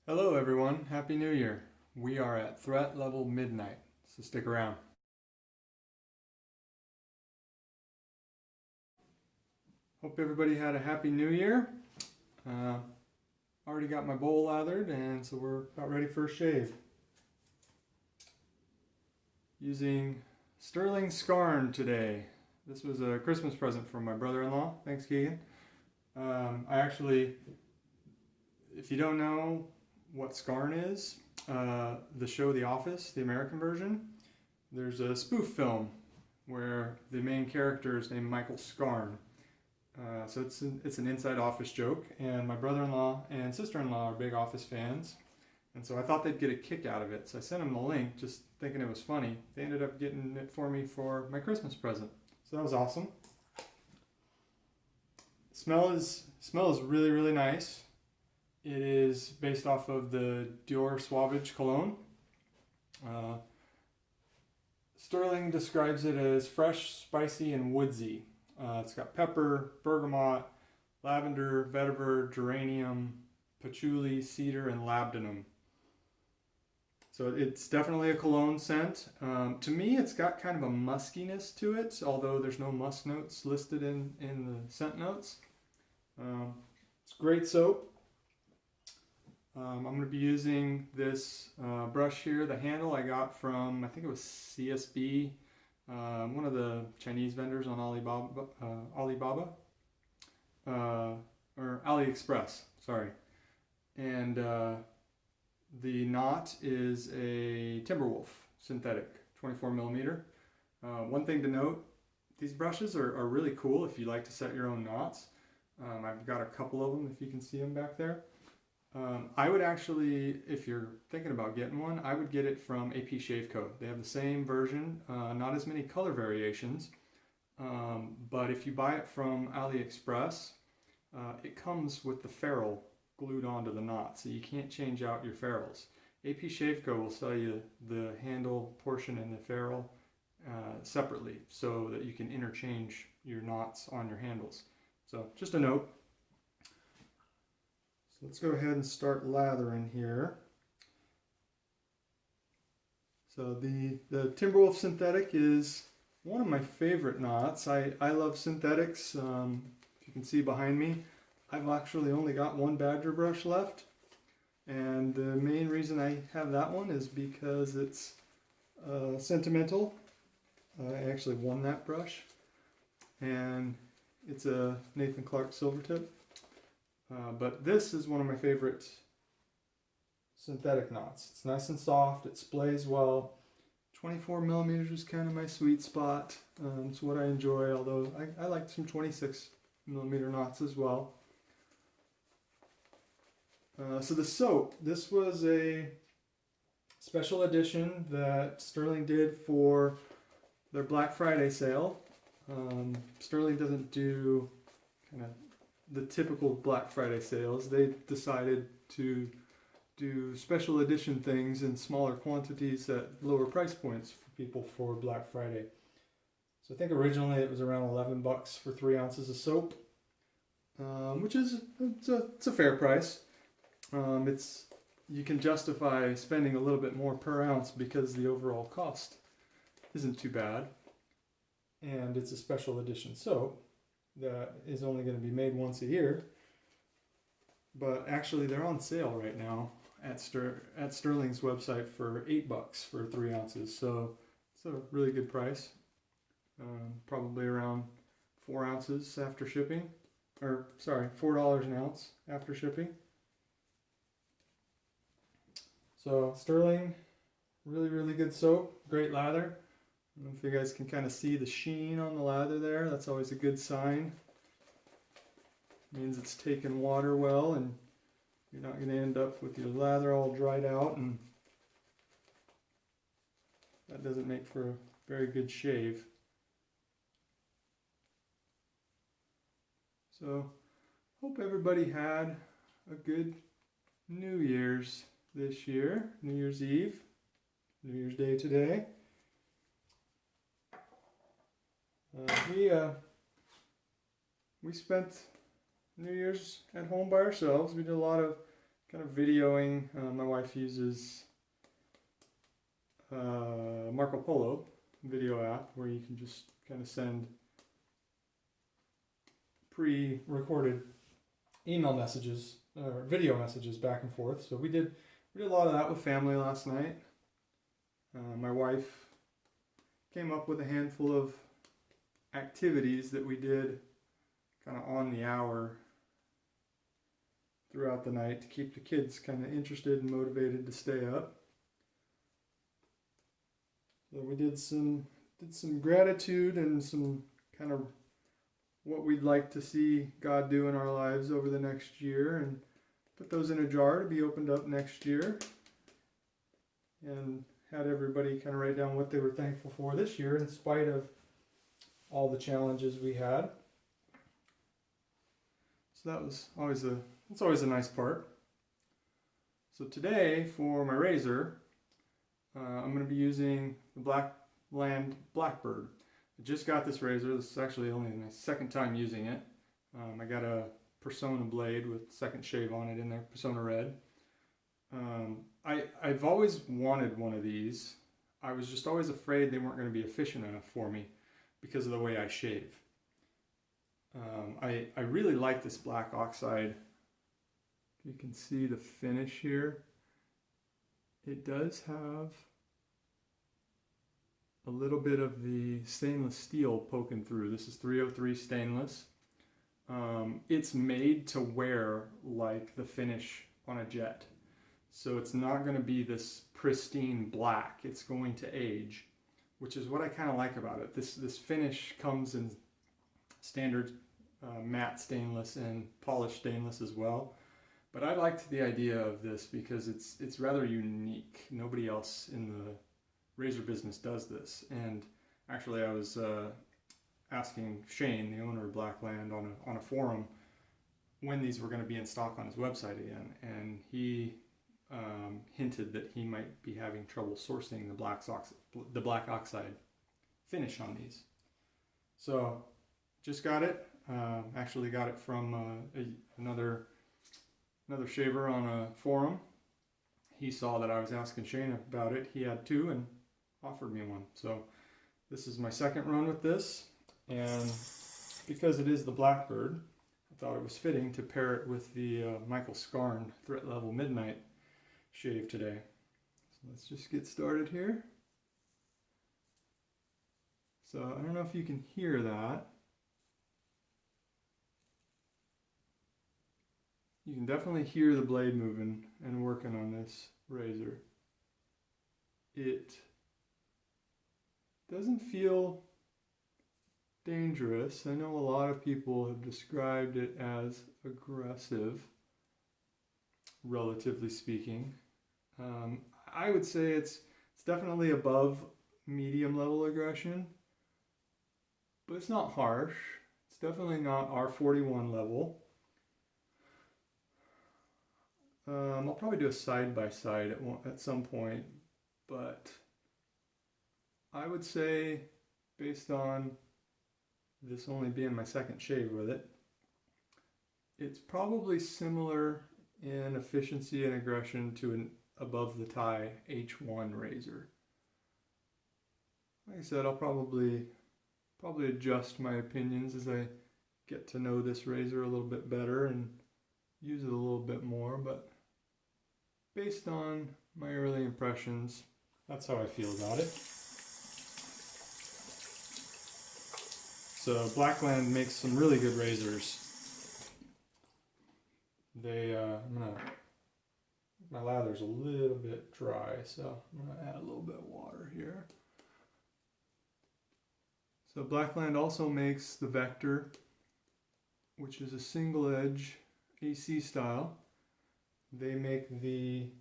Hello everyone, Happy New Year. We are at threat level midnight, so stick around. Hope everybody had a Happy New Year. Uh, Already got my bowl lathered and so we're about ready for a shave. Using Stirling Scarn today. This was a Christmas present from my brother-in-law. Thanks, Keegan. If you don't know what Scarn is, the show The Office, the American version, there's a spoof film where the main character is named Michael Scarn. So it's an inside Office joke, and my brother-in-law and sister-in-law are big Office fans, and so I thought they'd get a kick out of it. So I sent them the link, just thinking it was funny. They ended up getting it for me for my Christmas present, so that was awesome. Smell is really nice. It is based off of the Dior Suavage cologne. Stirling describes it as fresh, spicy, and woodsy. It's got pepper, bergamot, lavender, vetiver, geranium, patchouli, cedar, and labdanum. So it's definitely a cologne scent. To me, it's got kind of a muskiness to it, although there's no musk notes listed in the scent notes. It's great soap. I'm going to be using this brush here. The handle I got from, I think it was CSB, one of the Chinese vendors on Alibaba, or AliExpress, sorry. And the knot is a Timberwolf synthetic, 24 millimeter. One thing to note, these brushes are really cool if you like to set your own knots. I've got a couple of them, if you can see them back there. I would actually, if you're thinking about getting one, I would get it from AP Shave Co. They have the same version, not as many color variations, but if you buy it from AliExpress, it comes with the ferrule glued onto the knot, so you can't change out your ferrules. AP Shave Co. will sell you the handle portion and the ferrule separately so that you can interchange your knots on your handles. So just a note. Let's go ahead and start lathering here. So the Timberwolf synthetic is one of my favorite knots. I love synthetics. If you can see behind me, I've actually only got one Badger brush left. And the main reason I have that one is because it's sentimental. I actually won that brush. And it's a Nathan Clark Silvertip. But this is one of my favorite synthetic knots. It's nice and soft, it splays well. 24 millimeters is kind of my sweet spot. It's what I enjoy, although I like some 26 millimeter knots as well. So the soap, this was a special edition that Stirling did for their Black Friday sale. Stirling doesn't do kind of the typical Black Friday sales. They decided to do special edition things in smaller quantities at lower price points for people for Black Friday. So I think originally it was around 11 bucks for 3 ounces of soap, which is it's a fair price. You can justify spending a little bit more per ounce because the overall cost isn't too bad, and it's a special edition soap that is only going to be made once a year. But actually they're on sale right now at Stirling's website for 8 bucks for 3 ounces, so it's a really good price. Probably around 4 ounces after shipping, or sorry, $4 an ounce after shipping. So Stirling, really good soap, great lather. I don't know if you guys can kind of see the sheen on the lather there. That's always a good sign. It means it's taken water well, and you're not going to end up with your lather all dried out, and that doesn't make for a very good shave. So, hope everybody had a good New Year's this year, New Year's Eve, New Year's Day today. We spent New Year's at home by ourselves. We did a lot of kind of videoing. My wife uses Marco Polo video app where you can just kind of send pre-recorded email messages or video messages back and forth. So we did a lot of that with family last night. My wife came up with a handful of activities that we did kind of on the hour throughout the night to keep the kids kind of interested and motivated to stay up. So we did some gratitude and some kind of what we'd like to see God do in our lives over the next year, and put those in a jar to be opened up next year, and had everybody kind of write down what they were thankful for this year in spite of all the challenges we had. So that was always a nice part. So today for my razor, I'm going to be using the Blackland Blackbird. I just got this razor. This is actually only my second time using it. I got a Persona blade with second shave on it in there, Persona Red. I've always wanted one of these. I was just always afraid they weren't going to be efficient enough for me because of the way I shave. I really like this black oxide. You can see the finish here. It does have a little bit of the stainless steel poking through. This is 303 stainless. It's made to wear like the finish on a jet. So it's not going to be this pristine black. It's going to age, which is what I kind of like about it. This finish comes in standard matte stainless and polished stainless as well. But I liked the idea of this because it's rather unique. Nobody else in the razor business does this. And actually I was asking Shane, the owner of Blackland, on a forum when these were going to be in stock on his website again, and he hinted that he might be having trouble sourcing the black oxide finish on these. So just got it. Actually got it from another shaver on a forum. He saw that I was asking Shane about it. He had two and offered me one. So this is my second run with this, and because it is the Blackbird, I thought it was fitting to pair it with the Michael Scarn Threat Level Midnight shave today. So let's just get started here. So I don't know if you can hear that. You can definitely hear the blade moving and working on this razor. It doesn't feel dangerous. I know a lot of people have described it as aggressive, relatively speaking. I would say it's definitely above medium level aggression, but it's not harsh. It's definitely not R41 level. I'll probably do a side-by-side at some point, but I would say, based on this only being my second shave with it, it's probably similar in efficiency and aggression to an above-the-tie H1 razor. Like I said, I'll probably adjust my opinions as I get to know this razor a little bit better and use it a little bit more, but based on my early impressions, that's how I feel about it. So Blackland makes some really good razors. My lather's a little bit dry, so I'm gonna add a little bit of water here. So Blackland also makes the Vector, which is a single edge AC style. They make the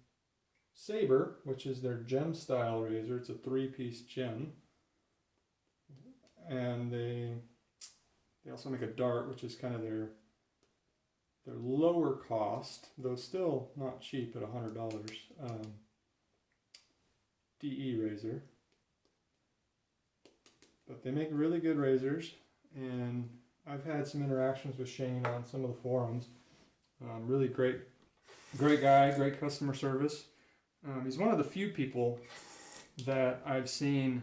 Saber, which is their gem style razor. It's a 3-piece gem. And they also make a Dart, which is kind of their lower cost, though still not cheap at $100, DE razor. But they make really good razors, and I've had some interactions with Shane on some of the forums. Really great Great guy, great customer service. He's one of the few people that I've seen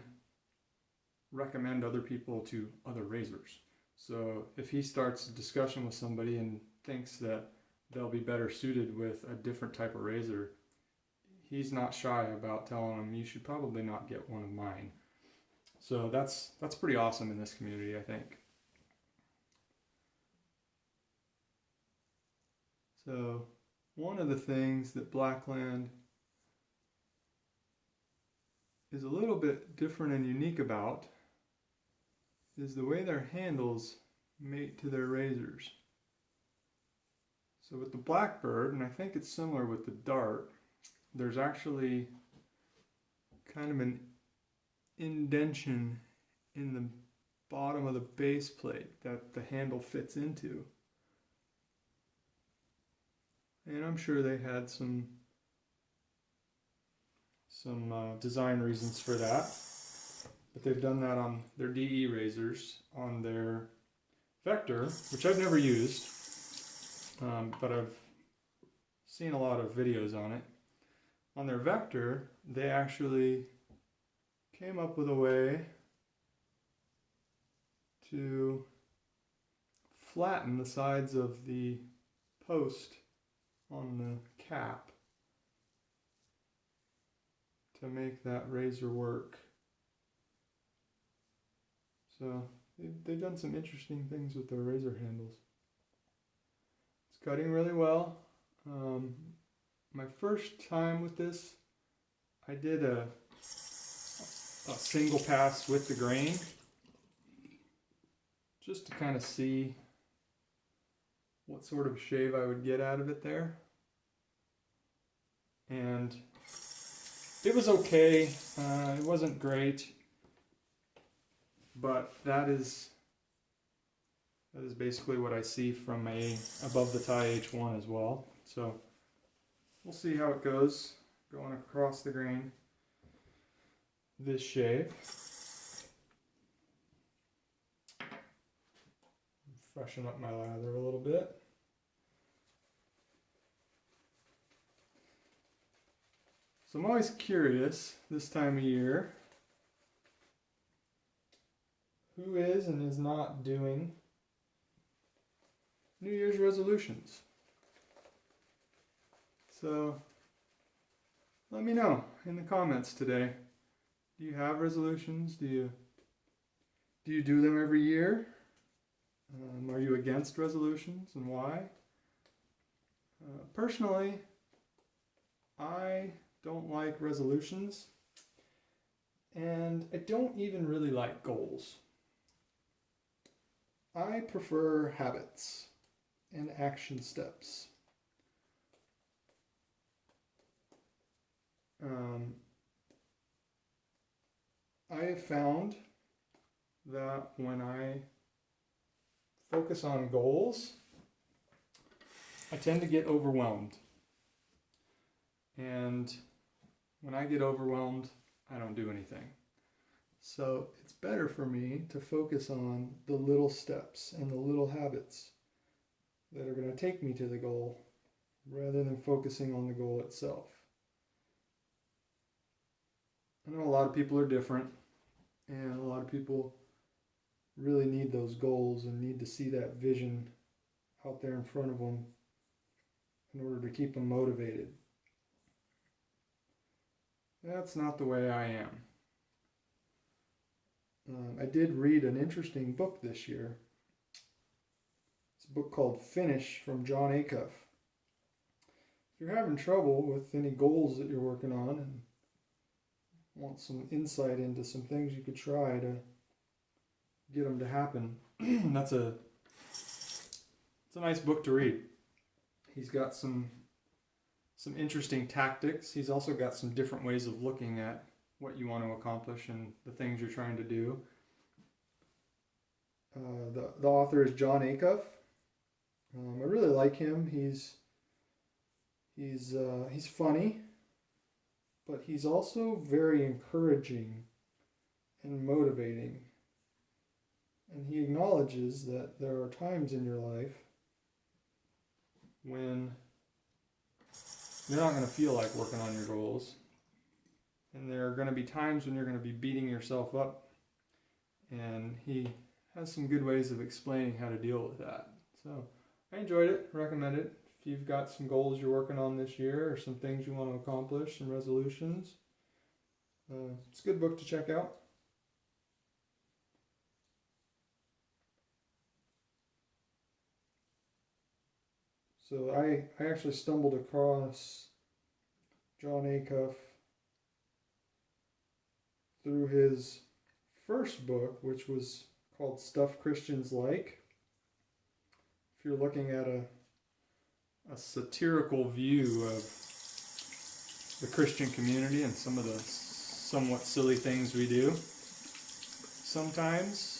recommend other people to other razors. So if he starts a discussion with somebody and thinks that they'll be better suited with a different type of razor, he's not shy about telling them you should probably not get one of mine. So that's pretty awesome in this community, I think. So one of the things that Blackland is a little bit different and unique about is the way their handles mate to their razors. So with the Blackbird, and I think it's similar with the Dart, there's actually kind of an indentation in the bottom of the base plate that the handle fits into. And I'm sure they had some design reasons for that, but they've done that on their DE razors. On their Vector, which I've never used, but I've seen a lot of videos on it. On their Vector, they actually came up with a way to flatten the sides of the post on the cap to make that razor work. So they've done some interesting things with their razor handles. It's cutting really well. My first time with this, I did a single pass with the grain, just to kind of see what sort of shave I would get out of it there. And it was okay. It wasn't great, but that is basically what I see from a above the tie H1 as well. So we'll see how it goes going across the grain this shave. Freshen up my lather a little bit. So I'm always curious this time of year who is and is not doing New Year's resolutions. So let me know in the comments today. Do you have resolutions? Do you do them every year? Are you against resolutions, and why? Personally, I don't like resolutions, and I don't even really like goals. I prefer habits and action steps. I have found that when I focus on goals, I tend to get overwhelmed. And when I get overwhelmed, I don't do anything. So it's better for me to focus on the little steps and the little habits that are going to take me to the goal rather than focusing on the goal itself. I know a lot of people are different, and a lot of people really need those goals and need to see that vision out there in front of them in order to keep them motivated. That's not the way I am. I did read an interesting book this year. It's a book called Finish from John Acuff. If you're having trouble with any goals that you're working on and want some insight into some things you could try to get them to happen, it's a nice book to read. He's got some interesting tactics. He's also got some different ways of looking at what you want to accomplish and the things you're trying to do. The author is John Acuff. I really like him. He's funny, but he's also very encouraging and motivating. And he acknowledges that there are times in your life when you're not going to feel like working on your goals. And there are going to be times when you're going to be beating yourself up. And he has some good ways of explaining how to deal with that. So I enjoyed it, recommend it. If you've got some goals you're working on this year or some things you want to accomplish, some resolutions, it's a good book to check out. So I actually stumbled across John Acuff through his first book, which was called Stuff Christians Like. If you're looking at a satirical view of the Christian community and some of the somewhat silly things we do, sometimes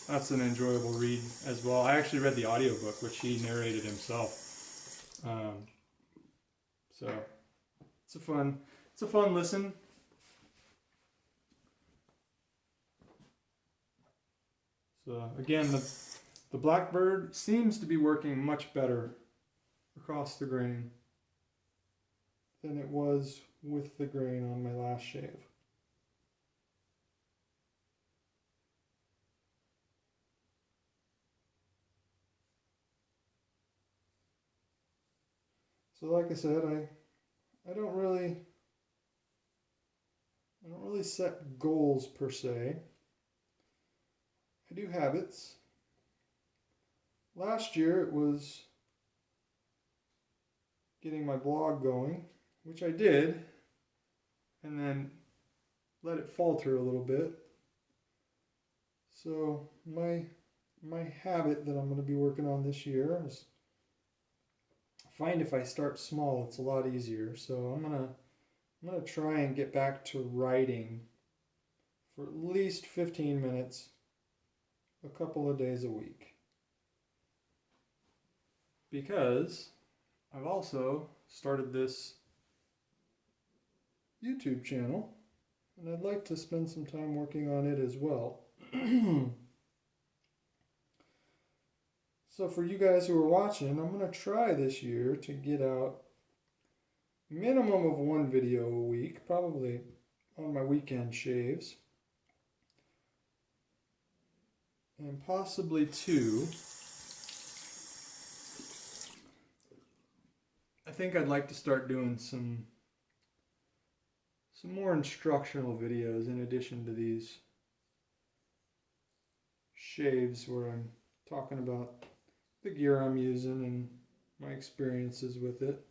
that's an enjoyable read as well. I actually read the audiobook, which he narrated himself. So it's a fun listen. So again, the Blackbird seems to be working much better across the grain than it was with the grain on my last shave. So like I said, I don't really set goals per se. I do habits. Last year it was getting my blog going, which I did, and then let it falter a little bit. So my habit that I'm going to be working on this year is, I find if I start small, it's a lot easier. So I'm gonna try and get back to writing for at least 15 minutes a couple of days a week. Because I've also started this YouTube channel, and I'd like to spend some time working on it as well. So for you guys who are watching, I'm going to try this year to get out a minimum of one video a week, probably on my weekend shaves, and possibly two. I think I'd like to start doing some more instructional videos in addition to these shaves where I'm talking about the gear I'm using and my experiences with it.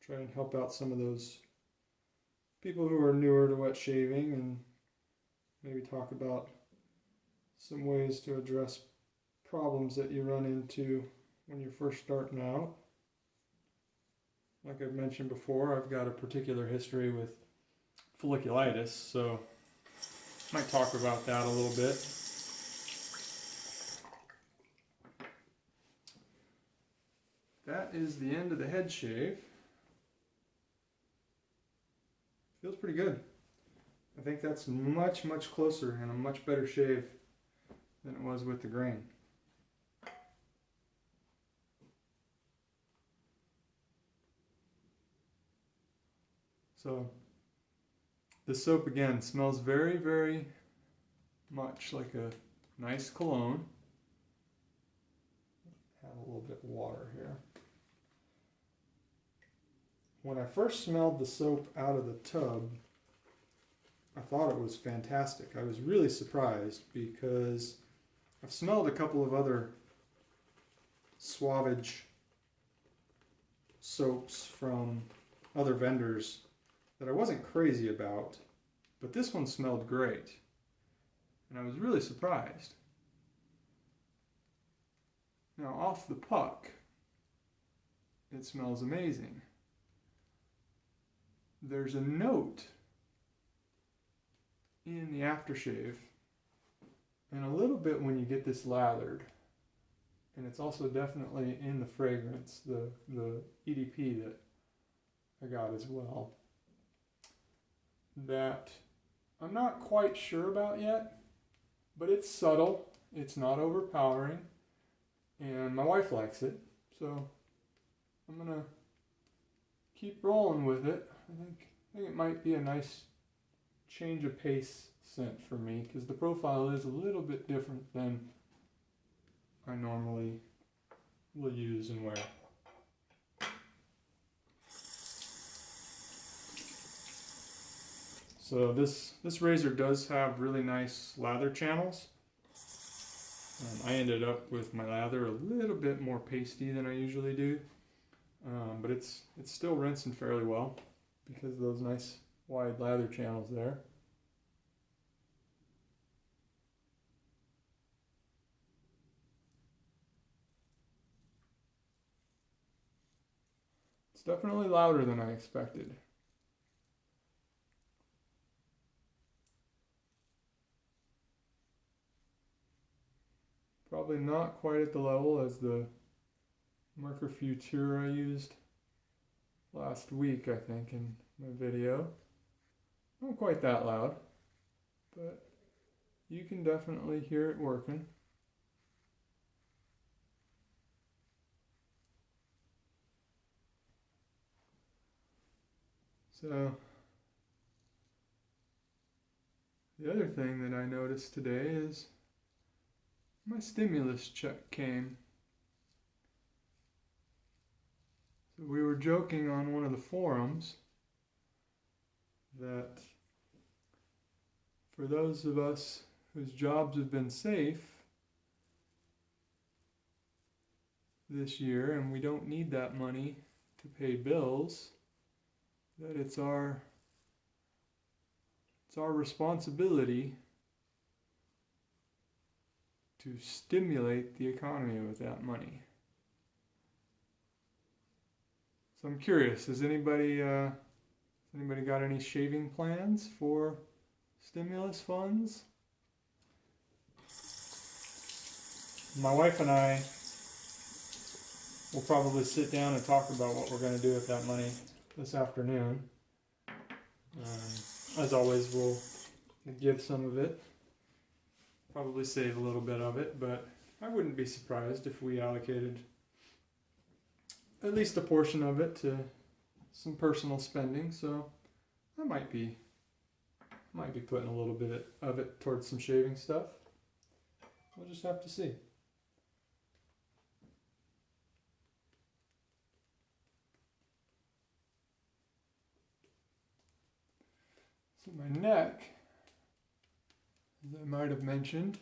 Try and help out some of those people who are newer to wet shaving and maybe talk about some ways to address problems that you run into when you're first starting out. Like I've mentioned before, I've got a particular history with folliculitis, so I might talk about that a little bit. That is the end of the head shave. Feels pretty good. I think that's much closer and a much better shave than it was with the grain. So the soap again smells very much like a nice cologne. Add a little bit of water here. When I first smelled the soap out of the tub, I thought it was fantastic. I was really surprised because I've smelled a couple of other Suavage soaps from other vendors that I wasn't crazy about, but this one smelled great, and I was really surprised. Now off the puck, it smells amazing. There's a note in the aftershave and a little bit when you get this lathered, and it's also definitely in the fragrance, the EDP that I got as well, that I'm not quite sure about yet, but it's subtle, it's not overpowering, and my wife likes it, so I'm gonna keep rolling with it. I think it might be a nice change of pace scent for me, because the profile is a little bit different than I normally will use and wear. So this razor does have really nice lather channels. I ended up with my lather a little bit more pasty than I usually do, but it's still rinsing fairly well because of those nice wide lather channels there. It's definitely louder than I expected. Probably not quite at the level as the Marker Future I used last week, I think, in my video. Not quite that loud, but you can definitely hear it working. So the other thing that I noticed today is my stimulus check came. So we were joking on one of the forums that for those of us whose jobs have been safe this year and we don't need that money to pay bills, that it's our responsibility to stimulate the economy with that money. So I'm curious, has anybody got any shaving plans for stimulus funds? My wife and I will probably sit down and talk about what we're going to do with that money this afternoon. As always, we'll give some of it, probably save a little bit of it, but I wouldn't be surprised if we allocated at least a portion of it to some personal spending. So I might be putting a little bit of it towards some shaving stuff. We'll just have to see. So my neck, as I might have mentioned,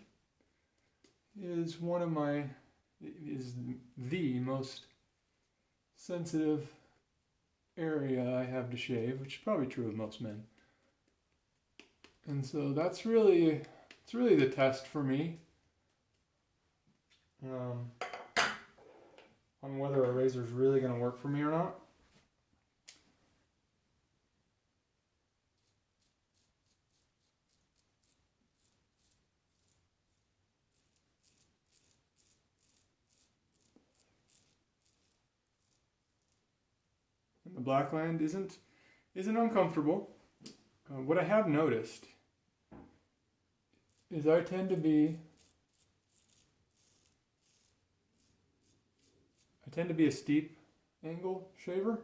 is the most sensitive area I have to shave, which is probably true of most men. And so it's really the test for me on whether a razor is really going to work for me or not. And the Blackland isn't uncomfortable. What I have noticed is I tend to be a steep angle shaver.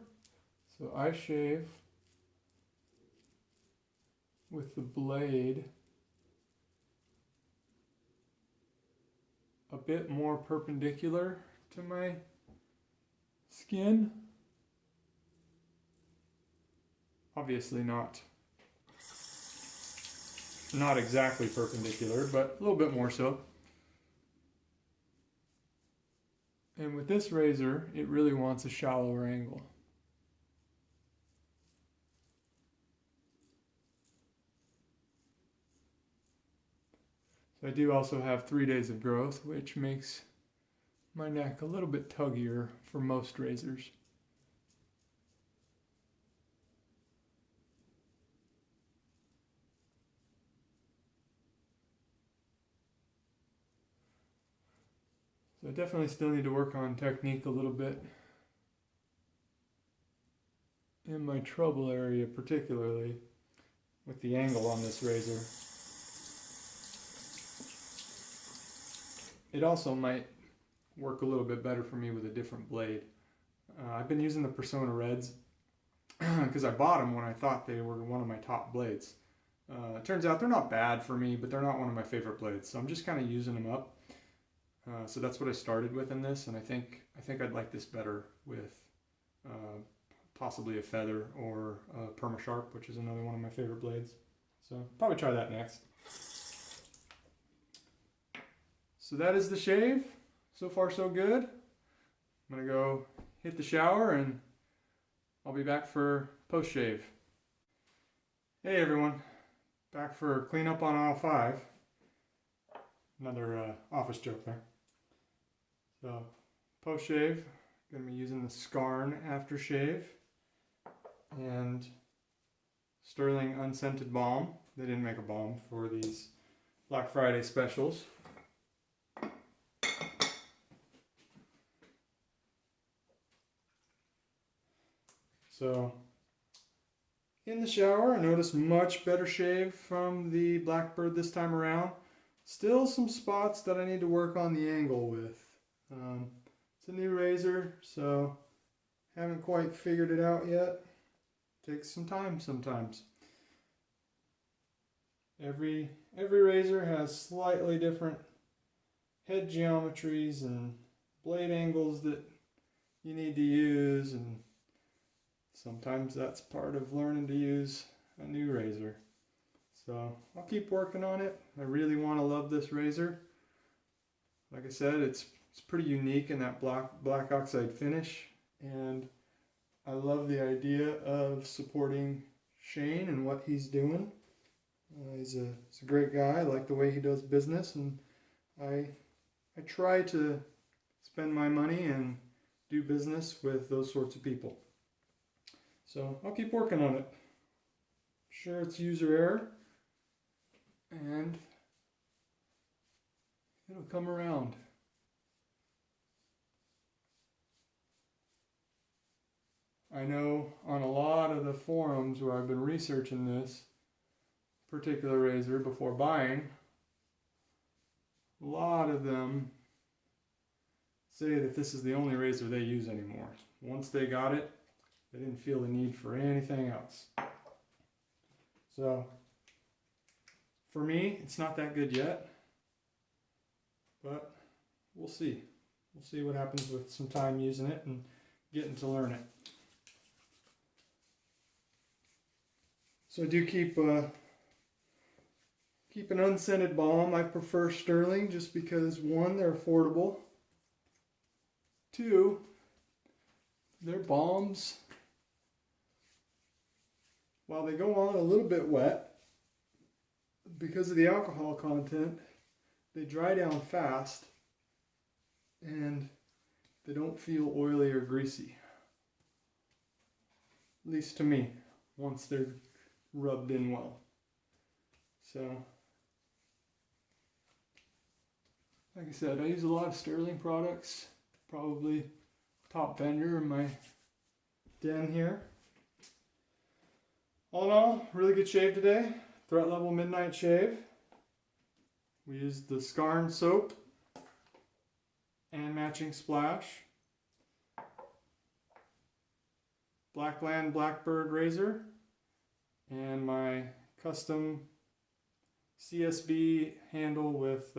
So I shave with the blade a bit more perpendicular to my skin. Obviously not exactly perpendicular, but a little bit more so. And with this razor, it really wants a shallower angle. So I do also have 3 days of growth, which makes my neck a little bit tuggier for most razors. So I definitely still need to work on technique a little bit in my trouble area, particularly with the angle on this razor. It also might work a little bit better for me with a different blade. I've been using the Persona Reds because I bought them when I thought they were one of my top blades. It turns out they're not bad for me, but they're not one of my favorite blades, so I'm just kind of using them up. So that's what I started with in this, and I think I'd like this better with possibly a feather or a Perma-Sharp, which is another one of my favorite blades. So probably try that next. So that is the shave. So far so good. I'm gonna go hit the shower and I'll be back for post-shave. Hey everyone, back for cleanup on aisle 5. Another office joke there. So post-shave, gonna be using the Scarn aftershave and Stirling unscented balm. They didn't make a balm for these Black Friday specials. So in the shower, I noticed much better shave from the Blackbird this time around. Still some spots that I need to work on the angle with. It's a new razor, so haven't quite figured it out yet. Takes some time sometimes. Every razor has slightly different head geometries and blade angles that you need to use, and sometimes that's part of learning to use a new razor. So I'll keep working on it. I really want to love this razor. Like I said, it's pretty unique in that black oxide finish, and I love the idea of supporting Shane and what he's doing. He's a great guy. I like the way he does business, and I try to spend my money and do business with those sorts of people. So I'll keep working on it. Sure, it's user error, and it'll come around. I know on a lot of the forums where I've been researching this particular razor before buying, a lot of them say that this is the only razor they use anymore. Once they got it, they didn't feel the need for anything else. So for me, it's not that good yet, but we'll see. We'll see what happens with some time using it and getting to learn it. So I do keep an unscented balm. I prefer Stirling just because, one, they're affordable. Two, their balms, while they go on a little bit wet, because of the alcohol content, they dry down fast and they don't feel oily or greasy. At least to me, once they're rubbed in well. So, like I said, I use a lot of Stirling products. Probably top vendor in my den here. All in all, really good shave today. Threat level midnight shave. We used the Scarn soap and matching splash. Blackland Blackbird razor and my custom CSB handle with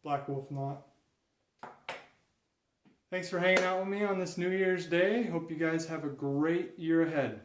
Black Wolf knot. Thanks for hanging out with me on this New Year's Day. Hope you guys have a great year ahead.